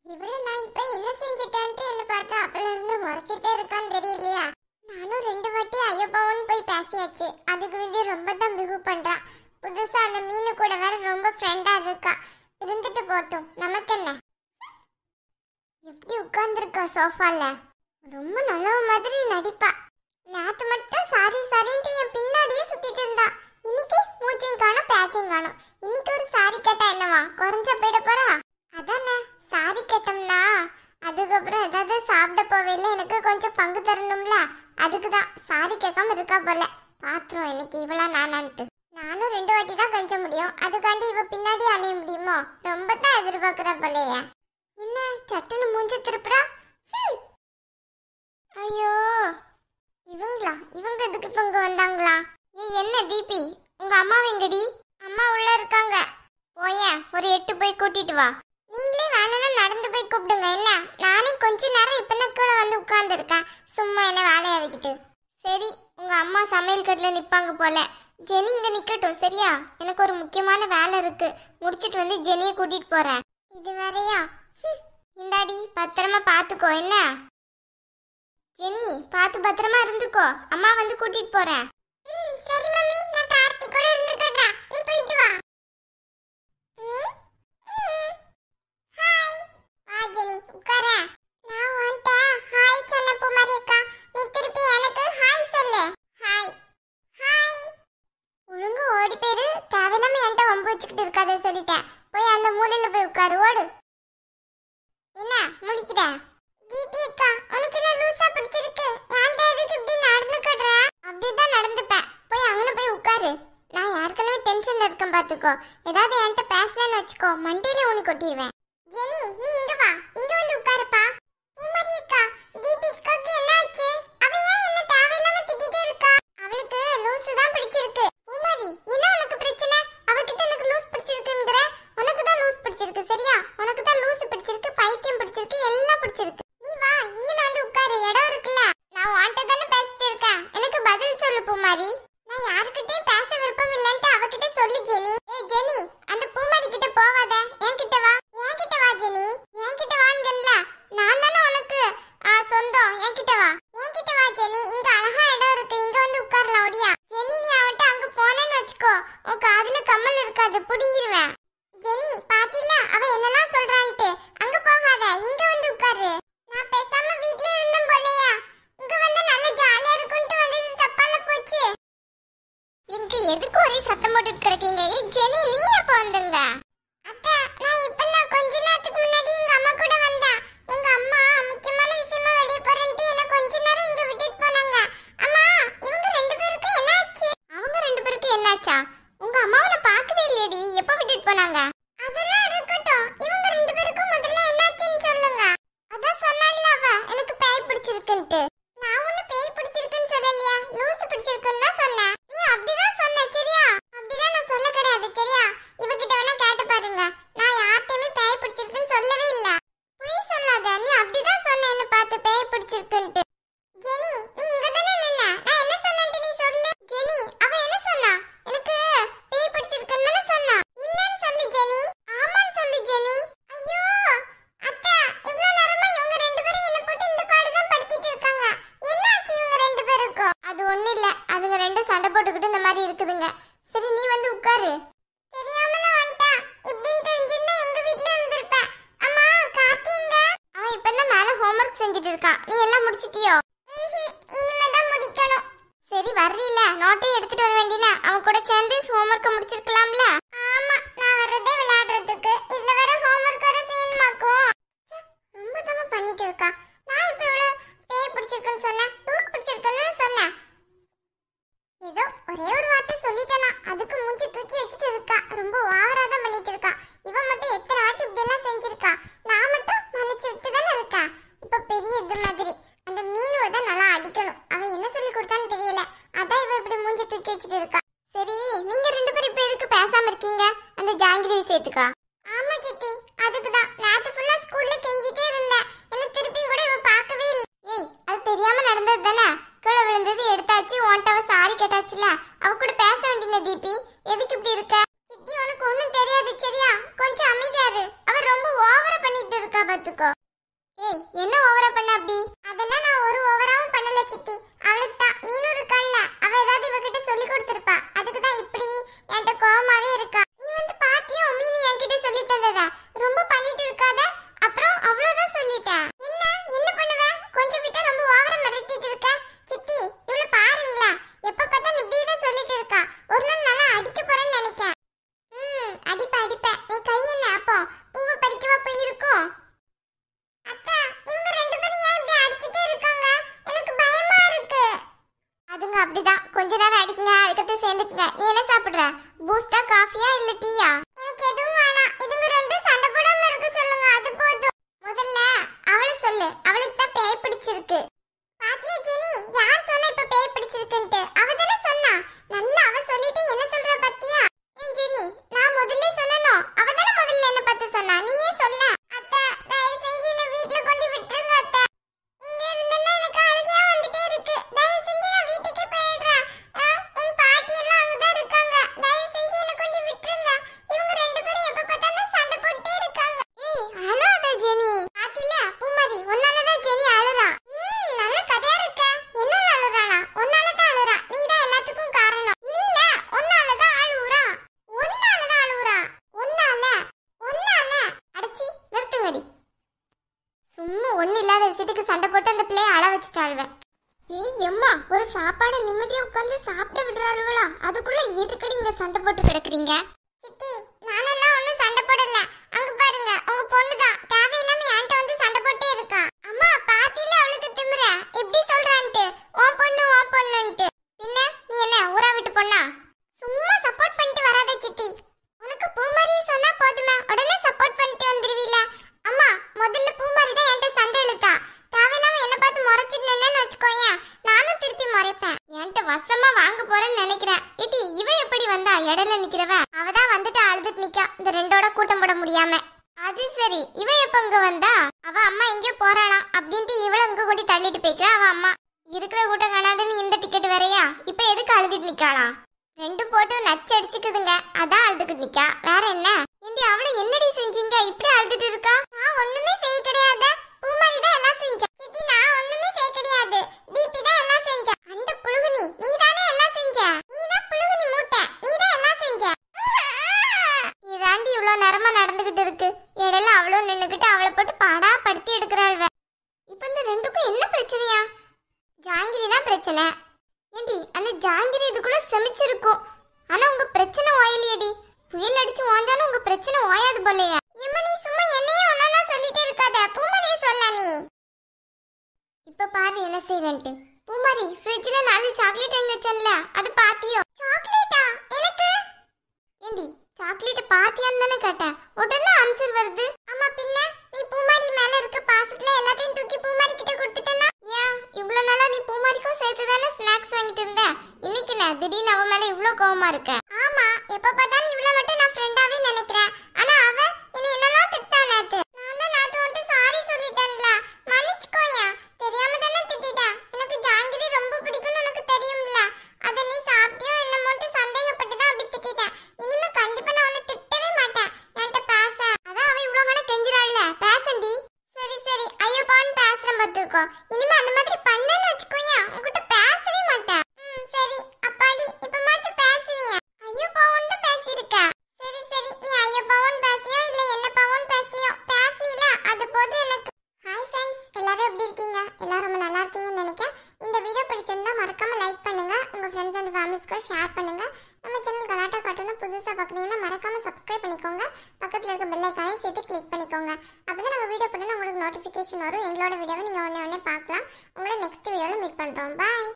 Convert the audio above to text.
இவள நான் இப்ப என்ன செஞ்சிட்டேன்ட்டு என்ன பார்த்தா அப்பல இருந்து முறைச்சிட்டே இருக்கான்னு தெரியலையா. நானும் 2 வாட்டி ஐயப்பாவும் போய் பேசியாச்சு. அதுக்கு விஜய் ரொம்ப தான் பிகு பண்றான். புதுசா அந்த மீனு கூட வேற ரொம்ப ஃப்ரெண்டா இருக்கா. இருந்துட்டு போட்டும், நமக்கு என்ன. எப்படி உட்கார்ந்துருக்கா சோஃபால, ரொம்ப நல்ல மாதிரி நடிப்பா. நேத்து மட்டும் சாரி சாரின்ட்டு என் பின்னாடியே சுத்திட்டு இருந்தா. இன்னைக்கு மூச்சையும் காணும் பேச்சையும் காணும். இன்னைக்கு ஒரு சாரி கேட்டா என்னவா குறைஞ்ச போயிட போறா. அதானே சாரி கேட்டோம்னா அதுக்கப்புறம் ஏதாவது சாப்பிட போவேல எனக்கு கொஞ்சம் பங்கு தரணும்ல. அதுக்குதான் சாரி கேட்காம இருக்கா போல. பாத்துரும் இன்னைக்கு இவளா நானான்ட்டு. நானும் 2 வாட்டி தான் கஞ்ச முடியும். அதுக்காண்டி இவ பின்னாடி அலைய முடியுமோ? ரொம்ப தான் எதிர்பார்க்கறா போலயே. என்ன சட்டுன்னு மூஞ்ச திருப்புறா. ஐயோ இவங்க எதுக்கு இப்ப இங்க வந்தாங்களா? என்ன டிபி, உங்க அம்மா எங்கடி? அம்மா உள்ள இருக்காங்க. போய ஒரு 8 போய் கூட்டிட்டு வா. நீங்களே வேணும்னா நடந்து போய் கூப்பிடுங்க. என்ன நானே கொஞ்ச நேரம் இப்பதான் கீழே வந்து உட்கார்ந்து இருக்கேன். சும்மா என்ன வேலையை வைக்கிட்டு. சரி, உங்க அம்மா சமையல் கட்டுல நிப்பாங்க போல. ஜெனி இங்க நிக்கட்டும் சரியா? எனக்கு ஒரு முக்கியமான வேலை இருக்கு. முடிச்சிட்டு வந்து ஜெனியை கூட்டிட்டு போறேன். இது வேறையா? இந்தாடி பத்திரமா பாத்துக்கோ. என்ன ஜெனி, பார்த்து பத்திரமா இருந்துக்கோ. அம்மா வந்து கூட்டிட்டு போறேன். சரி மம்மி, நான் கார்த்திகோட இருந்துக்கறேன். நீ போயிட்டு வா. ஹாய். வா ஜெனி உட்கார. நான் வந்துட்ட. ஹாய் சொன்ன பூமாரி அக்கா. நீ திருப்பி எனக்கு ஹாய் சொல்லு. ஹாய். ஹாய். ஒழுங்கு ஓடி போயிரு. தேவையில்லாம என்கிட்ட வம்பு வச்சுக்கிட்டு இருக்காத சொல்லிட்டேன். போய் அந்த மூலையில போய் உட்காரு. ஓடு. என்ன முழிக்கிற? தீபி அக்கா, உனக்கு என்ன லூசா பிடிச்சிருக்கு? ஏன்டா எதுக்கு இப்படி நடந்துக்கற? அப்படிதான் நடந்துப்பேன். போய் அங்கன போய் உட்காரு. நான் ஏற்கனவே டென்ஷன்ல இருக்கேன் பாத்துக்கோ. ஏதாவது என்கிட்ட பேசலன்னு வச்சுக்கோ, மண்டையில உனக்கு கொட்டிடுவேன். ஜெனி, நீ இங்க வா. இங்க வந்து உட்காருப்பா. பூமாரி அக்கா, தீபி அக்காக்கு என்னாச்சு? அவ ஏன் என்ன தேவையில்லாம திட்டிட்டே இருக்கா? அவளுக்கு லூசு தான் பிடிச்சிருக்கு. பூமாரி, என்ன உனக்கு பிரச்சனை? அவகிட்ட எனக்கு லூஸ் பிடிச்சிருக்குங்கற. உனக்கு தான் லூஸ் பிடிச்சிருக்கு சரியா? உனக்கு தான் லூஸ் பிடிச்சிருக்கு, பைத்தியம் பிடிச்சிருக்கு, எல்லாம் பிடிச்சிருக்கு. நீ வா, இங்க வந்து உட்காரு. இடம் இருக்குல்ல. நான் வாண்ட தான பேசிட்டு இருக்கேன். எனக்கு பதில் சொல்லு பூமாரி. நான் யார்கிட்டயும் பேச விருப்பம் இல்லன்ட்டு அவகிட்ட சொல்லு ஜெனி. ஜெனி, அந்த பூமாரி கிட்ட போவாத. என்கிட்ட வா. என்கிட்ட வா ஜெனி. என்கிட்ட வாங்கல்ல. நான் தான உனக்கு சொந்தம். என்கிட்ட வா. என்கிட்ட வா ஜெனி. இங்க அழகா இடம் இருக்கு. இங்க வந்து உட்காரலாம். ஓடியா ஜெனி, நீ அவட்ட அங்க போனேன்னு வச்சுக்கோ, உன் காதுல கம்மல் இருக்காது, புடிங்கிருவேன். ஜெனி, பாத்தில அவ என்னலாம் சொல்றான்ட்டு. அங்க போகாத, இங்க வந்து உட்காரு. நான் பேசாம வீட்ல இருந்தேன் போலையா? இங்க வந்து நல்ல ஜாலியா இருக்கும்னு வந்தது தப்பால போச்சு. இங்க எதுக்கு ஒரே சத்தம் போட்டுட்டு கிடக்கீங்க? ஜெனி, நீ எப்ப வந்தீங்க? அக்கா, நான் இப்பதான் கொஞ்ச நேரத்துக்கு முன்னாடி எங்க அம்மா கூட வந்தேன். எங்க அம்மா முக்கியமான விஷயமா வெளிய போறேன்ட்டு என்ன கொஞ்ச நேரம் இங்க விட்டுட்டு போனாங்க. அம்மா, இவங்க 2 பேருக்கு என்னாச்சு? அவங்க 2 பேருக்கு என்னாச்சா? உங்க அம்மாவை பார்க்கவே இல்லையடி. எப்ப விட்டுட்டு போனாங்க? அதெல்லாம் இருக்கட்டும். இவங்க 2 பேருக்கும் முதல்ல என்னாச்சுன்னு சொல்லுங்க. அதான் சொன்னால அவ எனக்கு பேய் பிடிச்சிருக்குன்ட்டு. நான் ஒண்ணு பேய் பிடிச்சிருக்குன்னு சொல்லலையா, லூசு பிடிச்சிருக்குன்னு தான் சொன்னேன். நீ அப்படிதான் சொன்ன சரியா? அப்படிதான் நான் சொல்ல கிடையாது சரியா? இவகிட்ட வேணா கேட்டு பாருங்க. நான் யார்ட்டையுமே பேய் பிடிச்சிருக்குன்னு சொல்லவே இல்ல. பொய் சொல்லாத. நீ அப்படிதான் சொன்ன என்ன பார்த்து பேய் பிடிச்சிருக்குன்ட்டு. ஜெனி, நீ இங்க தானே நின்ன. நான் என்ன சொன்னேன்ட்டு நீ சொல்லு. ஜெனி, அவ என்ன சொன்னா? எனக்கு பேய் பிடிச்சிருக்குன்னு தானே சொன்னா. இல்லன்னு சொல்லு ஜெனி. ஆமான்னு சொல்லு ஜெனி. ஐயோ அத்தை, இவ்வளவு நேரமா இவங்க 2 பேரும் என்ன போட்டு இந்த பாடுதான் படுத்திட்டு இருக்காங்க. என்னாச்சு இவங்க 2 பேருக்கும்? அது ஒண்ணு இல்ல, அதுங்க 2 சண்டை போட்டுக்கிட்டு இந்த மாதிரி இருக்குதுங்க. சரி, நீ வந்து உட்காரு. தெரியாமல வந்துட்டேன். இப்படின்னு தெரிஞ்சிருந்தா எங்க வீட்ல இருந்திருப்பேன். அம்மா, கார்த்திங்க அவன் இப்பதான் மேல ஹோம்வொர்க் செஞ்சுட்டு இருக்கான். நீ எல்லாம் முடிச்சிட்டியோ? இனிமேதான் முடிக்கணும். சரி, வர்றீல, நோட்டையும் எடுத்துட்டு வர வேண்டியனா? அவன் கூட சேர்ந்து ஹோம்வொர்க்க முடிச்சிருக்கலாம்ல. ஆமா, நான் வரதே விளையாடுறதுக்கு. இதுல வேற ஹோம்வொர்க் வர செய்யணுமாக்கும். ரொம்ப தமா பண்ணிட்டு இருக்கா. நான் இப்ப இவ்வளவு பேய் பிடிச்சிருக்குன்னு சொன்னேன், லூஸ் பிடிச்சிருக்குன்னு சொன்னேன். ஏதோ ஒரே ஒரு வார்த்தை சொல்லிட்டேனா, அதுக்கு மூஞ்சி தூக்கி வச்சுட்டு இருக்கா. ரொம்ப ஓவரா தான் பண்ணிட்டு இருக்கா. இவன் மட்டும் எத்தனை வாட்டி இப்படி எல்லாம் செஞ்சிருக்கா. நான் மட்டும் மன்னிச்சு விட்டு தானே இருக்கேன். இப்ப பெரிய இது மாதிரி அந்த மீனுவை தான் நல்லா அடிக்கணும். அவன் என்ன சொல்லி கொடுத்தான்னு தெரியல. அதான் இவ இப்படி மூஞ்சி தூக்கி வச்சுட்டு இருக்கா. சரி, நீங்க 2 பேரும் இப்ப எதுக்கு பேசாம இருக்கீங்க? அந்த ஜாங்கிரி விஷயத்துக்கா? ஆமா சித்தி, அதுக்குதான். நேத்து ஃபுல்லா ஸ்கூல்ல கெஞ்சிட்டே இருந்தேன். என்ன திருப்பி கூட ஏய் என்ன ஓவரா பண்ண அப்படி? அதெல்லாம் நான் ஒரு ஓவராவும் பண்ணல சித்தி. அவளுக்கு தான் மீனு இருக்கால்ல, அவ ஏதாவது இவகிட்ட சொல்லி கொடுத்திருப்பா. அதுக்கு தான் இப்படி என்கிட்ட கோவமாவே இருக்கா. நீ வந்து பாத்தியோ மீனு என்கிட்ட சொல்லி தந்ததா? ரொம்ப பண்ணிட்டு இருக்காத. அப்புறம் அவ்வளவுதான் சொல்லிட்டேன். என்ன பண்ணுவ? கொஞ்சம் விட்டா ரொம்ப ஓவரா மிரட்டிட்டு இருக்க. சித்தி இவள பாருங்களா, எப்ப பார்த்தாலும் இப்படியே தான் சொல்லிட்டு இருக்கா. ஒரு நாள் நல்லா அடிக்க போறேன்னு நினைக்கிறேன். அடிப்ப என் கை என்ன அப்போ பூவை பறிக்கவா போயிருக்கும்? அக்கா இவங்க ரெண்டு பேரும் ஏன் இப்படி அடிச்சிட்டே இருக்காங்க? எனக்கு பயமா இருக்கு. அதுங்க அப்படிதான், கொஞ்ச நேரம் அடிக்குங்க, அதுக்கப்புறம் சேர்ந்துக்குங்க. நீ என்ன சாப்பிடுற? பூஸ்டா, காஃபியா இல்ல டீயா? எனக்கு எதுவும் வேணாம். இதுங்க ரெண்டும் சண்டை போடாம இருக்க சொல்லுங்க, அது போதும். முதல்ல அவளை சொல்லு, அவளுக்கு தான் பேய் பிடிச்சிருக்கு. பாத்தியா ஜெனி, யார் சொன்னா இப்ப பேய் பிடிச்சிருக்குன்ட்டு? அவ தானே சொன்னா. நல்லா அவ சொல்லிட்டு என்ன சொல்றா பாத்தியா? ஏன் ஜெனி, நான் முதல்ல சொன்னனோ? அவ தானே முதல்ல என்ன பார்த்து சொன்னா, நீயே சொல்ல. அத்தை தயவு செஞ்சு என்ன வீட்ல கொண்டு விட்டுருங்க அத்தை. இங்க இருந்தேன்னா எனக்கு அழுகையா வந்துட்டே இருக்கு. தயவு செஞ்சு நான் வீட்டுக்கே போயிடுறேன். என் பாட்டி எல்லாம் அங்கதான் இருக்காங்க. தயவு செஞ்சு என்ன கொண்டு விட்டுருங்க. இவங்க ரெண்டு பேரும் எப்ப பார்த்தாலும் சண்டை போட்டுட்டே இருக்காங்க. ஏய் அழாத ஜெனி. பாத்தில பூமாரி, உன்னாலதான் ஜெனி அழுறா. நல்ல கதையா இருக்க. என்னால அழுறானா? உன்னாலதான் அழுறா. நீதான் எல்லாத்துக்கும் காரணம். இல்ல உன்னாலதான் அழுறா. உன்னாலதான் அழுறா. உன்னால அடச்சி நிறுத்துங்கடி. சும்மா ஒண்ணு இல்லாத விஷயத்துக்கு சண்டை போட்டு அந்த பிள்ளைய அழ வச்சுட்டாளுவ. ஏய் அம்மா, ஒரு சாப்பாடு நிம்மதியா உட்கார்ந்து சாப்பிட விடுறாளுவலா? அதுக்குள்ள எதுக்கடி இங்க சண்டை போட்டு கிடக்குறீங்க? சித்தி நானெல்லாம் ஒண்ணும் சண்டை போடல. அங்க பாருங்க உங்க பொண்ணுதான் தேவையில்லாம என்கிட்ட வந்து சண்டை போட்டே இருக்கா. அம்மா பாத்தில அவளுக்கு திமிர எப்படி சொல்றான்ட்டு, உன் பொண்ணுன்ட்டு. பின்ன நீ என்ன ஊரா விட்டு பொண்ணா? சும்மா சப்போர்ட் பண்ணிட்டு வராத சித்தி. உனக்கு பூமாரி சொன்னா போதுமே, உடனே சப்போர்ட் பண்ணிட்டு வந்துருவீல. அம்மா முதல்ல பூமாரி தான் என்கிட்ட சண்டை இழுத்தா. தேவையில்லாம என்ன பார்த்து முறைச்சிட்டேன்னு வச்சுக்கோயேன், நானும் திருப்பி முறைப்பேன். என்கிட்ட வசமா வாங்க போறேன்னு நினைக்கிறேன். ஏடி இவ எப்படி வந்தா? இடையில நிக்கிறவ அவதான் வந்துட்டு அழுதுட்டு நிக்கா, இந்த ரெண்டோட கூட்டம் போட முடியாம. அது சரி, இவ எப்ப இங்க வந்தா? அவ அம்மா எங்கேயோ போறாளாம் அப்படின்ட்டு இவள இங்க கொண்டு தள்ளிட்டு போய்க்கிறா அவ அம்மா. இருக்கிற கூட்டம் காணாதுன்னு இந்த டிக்கெட் வேறையா? இப்ப எதுக்கு அழுதுட்டு நிக்காளாம்? ரெண்டும் போட்டு நச்சு அடிச்சுக்குதுங்க, அதான் அழுதுகிட்டு நிக்கா. வேற என்ன? ஏண்டி அவளை என்னடி செஞ்சீங்க இப்படி அழுதுட்டு இருக்கா? நான் ஒண்ணுமே செய்ய கிடையாது. பூமாரி தான் எல்லாம் செஞ்சா. சித்தி நான் ஒண்ணுமே செய்ய கிடையாது. தீபி தான் எல்லாம் செஞ்சா. அந்த புழுகுனி நீ தானே எல்லாம் செஞ்ச. நீதான் புழுகுனி மூட்டை, நீ தான் எல்லாம் செஞ்ச. இதாண்டி இவ்வளவு நேரமா நடந்துகிட்டு இருக்கு. இடையில அவளும் நின்னுகிட்டு அவளை போட்டு பாடா படுத்தி எடுக்கிறாள்வ. இப்ப இந்த ரெண்டுக்கும் என்ன பிரச்சனையா? ஜாங்கிரி தான் பிரச்சனை. ஏண்டி அந்த ஜாங்கிரி இதுக்குள்ள செமிச்சிருக்கும். ஆனா உங்க பிரச்சனை ஓயலையடி. புயல் அடிச்சு ஓஞ்சாலும் உங்க பிரச்சனை ஓயாது போலையா? இம்மா நீ சும்மா என்னையே ஒன்னா சொல்லிட்டே இருக்காத, பூமாரியே சொல்ல நீ. இப்ப பாரு என்ன செய்யறேன்ட்டு. பூமாரி ஃப்ரிட்ஜ்ல 4 சாக்லேட் வாங்கி வச்சேன்ல, அது பாத்தியோ? சாக்லேட்டா? எனக்கு? ஏண்டி சாக்லேட் பாத்தியான்னு தானே கேட்டேன், உடனே ஆன்சர் வருது. ஆமா பின்ன நீ பூமாரி மேல இருக்க பாசத்துல எல்லாத்தையும் தூக்கி பூமாரி கிட்ட கொடுத்துட்டேன்னா? ஏன் இவ்வளவு நாளா நீ பூமாரிக்கும் சேர்த்து தானே ஸ்நாக்ஸ் வாங்கிட்டு இருந்த? இன்னைக்கு நான் திடீர்னு அவ மேல இவ்வளவு கோவமா இருக்க? ஆமா எப்ப பார்த்தாலும் இவ்வளவு மட்டும் நான் ஃப்ரெண்டாவே நினைக்கிறேன். ஆனா அவ என்ன என்னெல்லாம் திட்டா நேத்து. நான் தான் நேத்து வந்துட்டு சாரி சொல்லிட்டேன்ல, மன்னிச்சுக்கோயா. தெரியாம தானே திட்டிட்டேன். எனக்கு ஜாங்கிரி ரொம்ப பிடிக்கும்னு உனக்கு தெரியும்ல. அத நீ சாப்பிட்டியோ என்ன மட்டும் சந்தேகப்பட்டு தான் அப்படி திட்டிட்டேன். இனிமே கண்டிப்பா நான் உன்னை திட்டவே மாட்டேன். என்கிட்ட பேச அதான் அவ இவ்வளவு கணக்கு தெரிஞ்சிடாள்ல, பேசண்டி. சரி சரி ஐயோப்பான்னு பேசுறேன் பார்த்துக்கோ. இனிமே அந்த மாதிரி பண்ணேன்னு வச்சுக்கோயா, உங்ககிட்ட பேசவே மாட்டேன். சரி அப்பாடி இப்பமாச்சும் பேசுவியா? ஐயோப்பாவோன்னு பேசியிருக்க. சரி சரி நீ ஐயோப்பாவோன்னு பேசுனியோ இல்ல என்ன பாவோன்னு பேசுனியோ, பேசுனீல அது போதும் எனக்கு. ஹாய் ஃப்ரெண்ட்ஸ், எல்லாரும் எப்படி இருக்கீங்க? எல்லாரும் ரொம்ப நல்லா இருக்கீங்கன்னு நினைக்கிறேன். இந்த வீடியோ பிடிச்சிருந்தா மறக்காம லைக் பண்ணுங்க, உங்க ஃப்ரெண்ட்ஸ் அண்ட் ஃபேமிலிஸ்க்கு ஷேர் பண்ணுங்க. நம்ம சேனல் கலாட்டா கார்ட்டூனை புதுசா பார்க்குறீங்கன்னா மறக்காம சப்ஸ்கிரைப் பண்ணிக்கோங்க. பக்கத்துல இருக்க பெல் ஐகானை சேர்த்து கிளிக் பண்ணிக்கோங்க. அப்பதான் நம்ம வீடியோ போட்டோன்னா உங்களுக்கு நோட்டிஃபிகேஷன் வரும். எங்களோட வீடியோவை நீங்க உடனே பார்க்கலாம். உங்களை நெக்ஸ்ட் வீடியோவில் மீட் பண்றோம். பாய்.